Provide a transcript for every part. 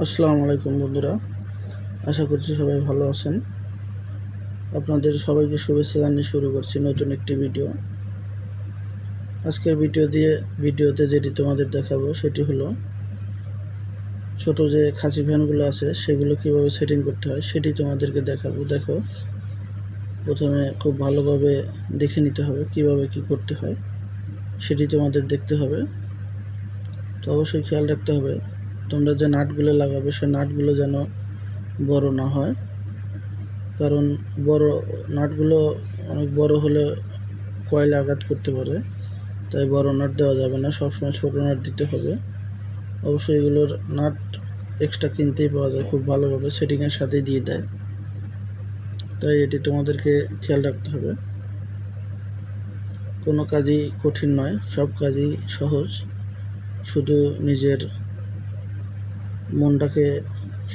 আসসালামু আলাইকুম বন্ধুরা, আশা করছি সবাই ভালো আছেন। আপনাদের সবাইকে শুভেচ্ছা জানিয়ে শুরু করছি নতুন একটি ভিডিও। আজকের ভিডিওতে যেটি তোমাদের দেখাবো সেটি হলো ছোট যে খাসি ফ্যানগুলো আছে সেগুলো কিভাবে সেটিং করতে হয় সেটি তোমাদেরকে দেখাবো। দেখো, প্রথমে খুব ভালোভাবে দেখে নিতে হবে কিভাবে কি করতে হয়, সেটি তোমাদের দেখতে হবে। তো অবশ্যই খেয়াল রাখতে হবে তোমরা যে নাটগুলো লাগাবে সেই নাটগুলো যেন বড় না হয়, কারণ বড় নাটগুলো অনেক বড় হলে কয়েলে আঘাত করতে পারে, তাই বড় নাট দেওয়া যাবে না, সবসময় ছোটো নাট দিতে হবে। অবশ্যই এগুলোর নাট এক্সট্রা কিনতেই পাওয়া যায়, খুব ভালোভাবে সেটিংয়ের সাথেই দিয়ে দেয়, তাই এটি তোমাদেরকে খেয়াল রাখতে হবে। কোনো কাজই কঠিন নয়, সব কাজই সহজ, শুধু নিজের মনটাকে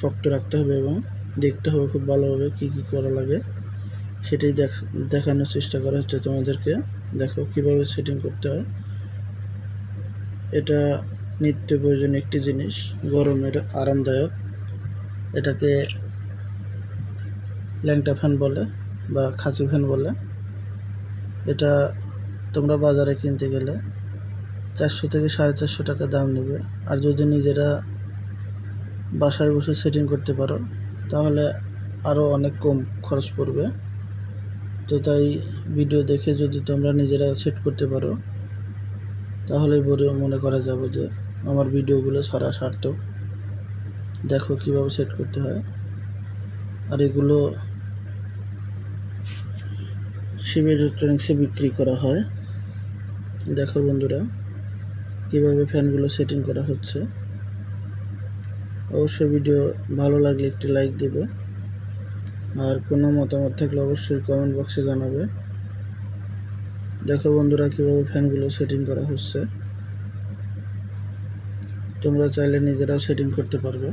শক্ত রাখতে হবে এবং দেখতে হবে খুব ভালোভাবে কী কী করা লাগে, সেটাই দেখানোর চেষ্টা করা হচ্ছে তোমাদেরকে। দেখো কিভাবে সেটিং করতে হয়। এটা নিত্য প্রয়োজনীয় একটি জিনিস, গরমের আরামদায়ক। এটাকে ল্যাংটা ফ্যান বলে বা খাসি ফ্যান বলে। এটা তোমরা বাজারে কিনতে গেলে 400 থেকে 450 টাকা দাম নেবে, আর যদি নিজেরা বাসায় বসে সেটিং করতে পারো তাহলে আরও অনেক কম খরচ পড়বে। তো তাই ভিডিও দেখে যদি তোমরা নিজেরা সেট করতে পারো তাহলে মনে করা যাবে যে আমার ভিডিওগুলো ছাড়া সার্থক। দেখো কিভাবে সেট করতে হয়। আর এগুলো শিব ইলেকট্রনিক্সে বিক্রি করা হয়। দেখো বন্ধুরা কিভাবে ফ্যানগুলো সেটিং করা হচ্ছে। অবশ্যই ভিডিও ভালো লাগলে একটি লাইক দেবে, আর কোনো মতামত থাকলে অবশ্যই কমেন্ট বক্সে জানাবে। দেখো বন্ধুরা কিভাবে ফ্যানগুলো সেটিং করা হচ্ছে। তোমরা চাইলে নিজেরাও সেটিং করতে পারবে।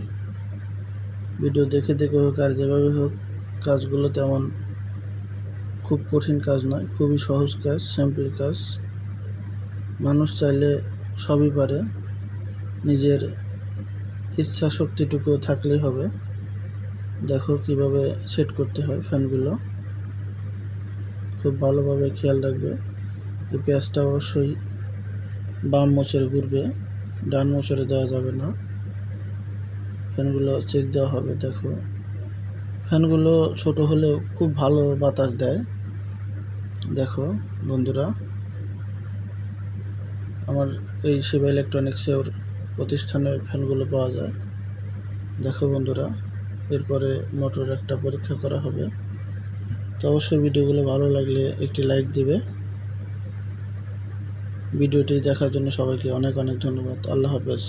ভিডিও দেখে দেখে হোক আর যেভাবে হোক, কাজগুলো তেমন খুব কঠিন কাজ নয়, খুবই সহজ কাজ, সিম্পল কাজ। মানুষ চাইলে সবই পারে, নিজের ইচ্ছা শক্তিটুকু থাকলেই হবে। দেখো কিভাবে সেট করতে হয় ফ্যানগুলো, খুব ভালোভাবে খেয়াল রাখবে। এই পেঁয়াজটা অবশ্যই বাম মোচড়ে ঘুরবে, ডান মোচড়ে দেওয়া যাবে না। ফ্যানগুলো চেক দেওয়া হবে। দেখো ফ্যানগুলো ছোট হলেও খুব ভালো বাতাস দেয়। দেখো বন্ধুরা, আমার এই শিবা ইলেকট্রনিক্সের প্রতিষ্ঠানের ফ্যানগুলো পাওয়া যায়। দেখো বন্ধুরা, এরপরে মোটর একটা পরীক্ষা করা হবে। তো অবশ্যই ভিডিওগুলো ভালো লাগলে একটি লাইক দিবে। ভিডিওটি দেখার জন্য সবাইকে অনেক অনেক ধন্যবাদ। আল্লাহ হাফেজ।